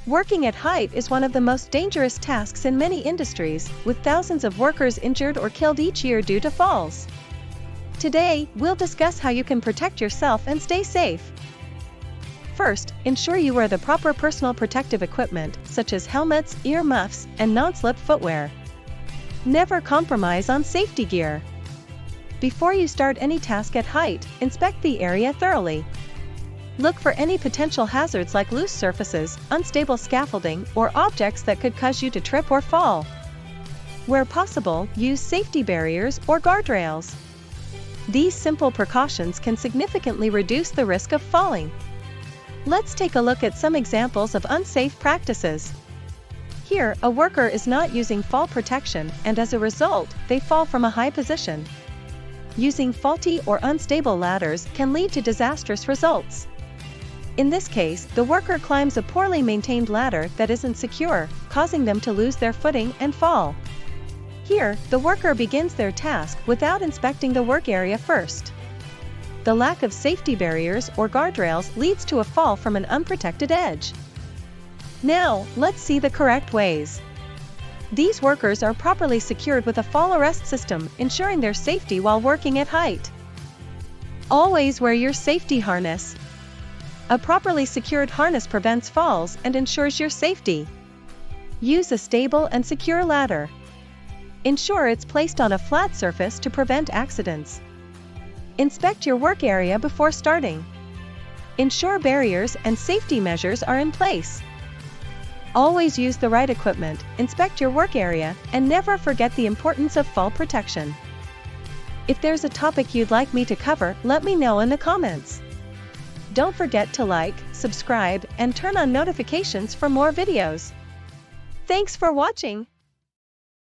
Working at height is one of the most dangerous tasks in many industries, with thousands of workers injured or killed each year due to falls. Today, we'll discuss how you can protect yourself and stay safe. First, ensure you wear the proper personal protective equipment, such as helmets, ear muffs, and non-slip footwear. Never compromise on safety gear. Before you start any task at height, inspect the area thoroughly. Look for any potential hazards like loose surfaces, unstable scaffolding, or objects that could cause you to trip or fall. Where possible, use safety barriers or guardrails. These simple precautions can significantly reduce the risk of falling. Let's take a look at some examples of unsafe practices. Here, a worker is not using fall protection, and as a result, they fall from a high position. Using faulty or unstable ladders can lead to disastrous results. In this case, the worker climbs a poorly maintained ladder that isn't secure, causing them to lose their footing and fall. Here, the worker begins their task without inspecting the work area first. The lack of safety barriers or guardrails leads to a fall from an unprotected edge. Now, let's see the correct ways. These workers are properly secured with a fall arrest system, ensuring their safety while working at height. Always wear your safety harness. A properly secured harness prevents falls and ensures your safety. Use a stable and secure ladder. Ensure it's placed on a flat surface to prevent accidents. Inspect your work area before starting. Ensure barriers and safety measures are in place. Always use the right equipment, inspect your work area, and never forget the importance of fall protection. If there's a topic you'd like me to cover, let me know in the comments. Don't forget to like, subscribe, and turn on notifications for more videos. Thanks for watching.